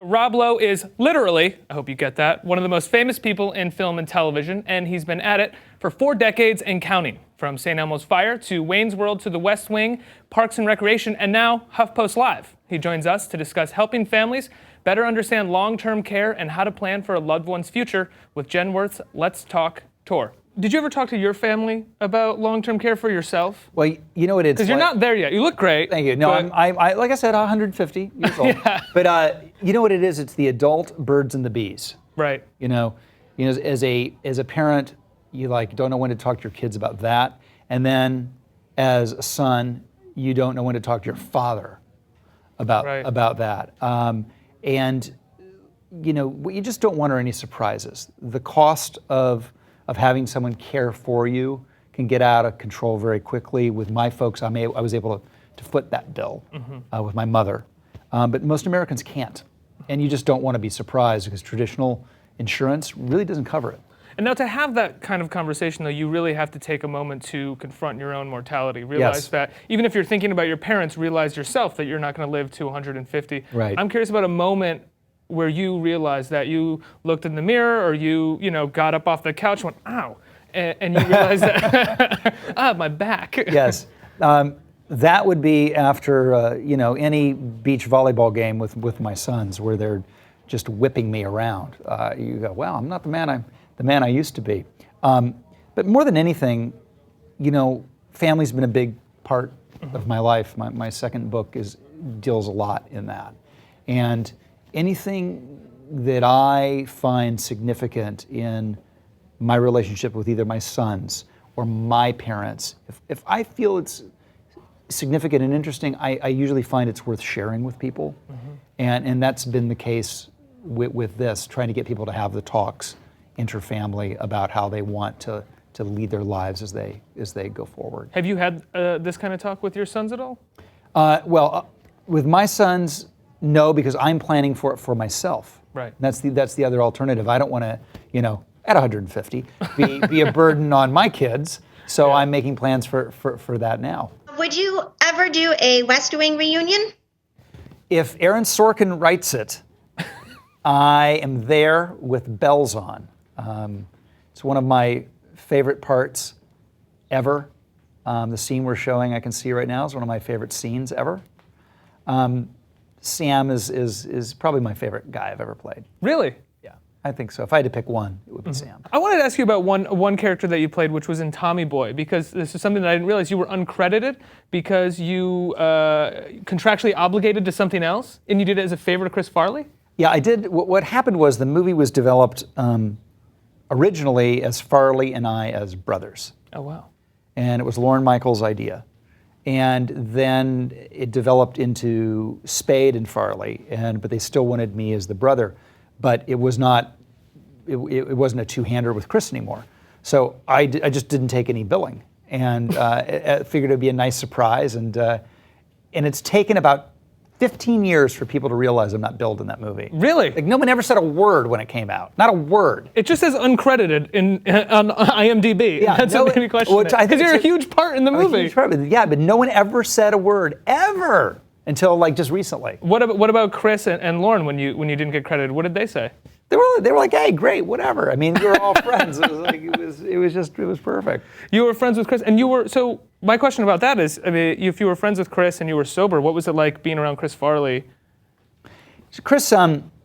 Rob Lowe is literally, I hope you get that, one of the most famous people in film and television, and he's been at it for 4 decades and counting. From St. Elmo's Fire to Wayne's World to The West Wing, Parks and Recreation, and now HuffPost Live. He joins us to discuss helping families better understand long-term care and how to plan for a loved one's future with Jen Worth's Let's Talk tour. Did you ever talk to your family about long-term care for yourself? Well, you know what it's because you're not there yet. You look great. Thank you. No, I like I said, 150 years old. Yeah. But you know what it is? It's the adult birds and the bees. Right. You know, as a parent, you don't know when to talk to your kids about that, and then as a son, you don't know when to talk to your father about that. And you just don't want any surprises. The cost of having someone care for you can get out of control very quickly. With my folks, I was able to foot that bill with my mother, but most Americans can't, and you just don't want to be surprised because traditional insurance really doesn't cover it. And now to have that kind of conversation, though, you really have to take a moment to confront your own mortality. Realize that even if you're thinking about your parents, realize yourself that you're not going to live to 150. Right. I'm curious about a moment where you realized that you looked in the mirror or you got up off the couch and went, ow, and you realized that, my back. Yes. That would be after, any beach volleyball game with my sons where they're just whipping me around. You go, well, I'm not the man I used to be. But more than anything, family's been a big part of my life. My second book deals a lot in that. And anything that I find significant in my relationship with either my sons or my parents, if I feel it's significant and interesting, I usually find it's worth sharing with people. And that's been the case with this, trying to get people to have the talks interfamily about how they want to lead their lives as they go forward. Have you had this kind of talk with your sons at all? With my sons, no, because I'm planning for it for myself. Right. That's the other alternative. I don't want to, at 150, be a burden on my kids. So I'm making plans for that now. Would you ever do a West Wing reunion? If Aaron Sorkin writes it, I am there with bells on. It's one of my favorite parts ever. The scene we're showing, I can see right now, is one of my favorite scenes ever. Sam is probably my favorite guy I've ever played. Really? Yeah, I think so. If I had to pick one, it would be Sam. I wanted to ask you about one character that you played, which was in Tommy Boy, because this is something that I didn't realize. You were uncredited because you contractually obligated to something else, and you did it as a favor to Chris Farley? Yeah, I did. What happened was the movie was developed originally as Farley and I as brothers. Oh, wow. And it was Lorne Michaels' idea. And then it developed into Spade and Farley, but they still wanted me as the brother. But it wasn't a two-hander with Chris anymore. So I just didn't take any billing, and I figured it'd be a nice surprise. And it's taken about 15 years for people to realize I'm not billed in that movie. Really? Like, no one ever said a word when it came out. Not a word. It just says uncredited on IMDb. Yeah, that's what made me question it. Because you're a huge part in the movie. Huge part, yeah, but no one ever said a word, ever, until just recently. What about Chris and Lorne when you didn't get credited? What did they say? They were like, hey, great, whatever. I mean, we were all friends. It was perfect. You were friends with Chris, and so my question about that is, I mean, if you were friends with Chris and you were sober, what was it like being around Chris Farley? Chris,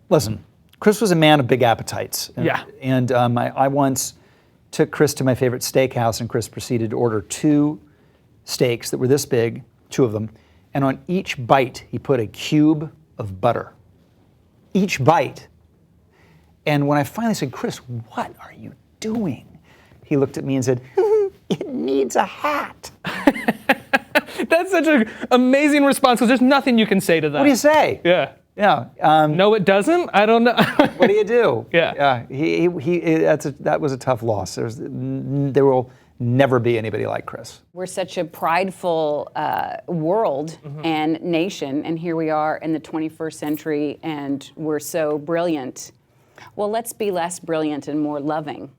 listen, Chris was a man of big appetites. Yeah. And I once took Chris to my favorite steakhouse, and Chris proceeded to order 2 steaks that were this big, 2 of them, and on each bite he put a cube of butter. Each bite. And when I finally said, Chris, what are you doing? He looked at me and said, it needs a hat. That's such an amazing response, because there's nothing you can say to that. What do you say? Yeah. Yeah. No, it doesn't? I don't know. What do you do? Yeah. That was a tough loss. There will never be anybody like Chris. We're such a prideful world and nation, and here we are in the 21st century, and we're so brilliant. Well, let's be less brilliant and more loving.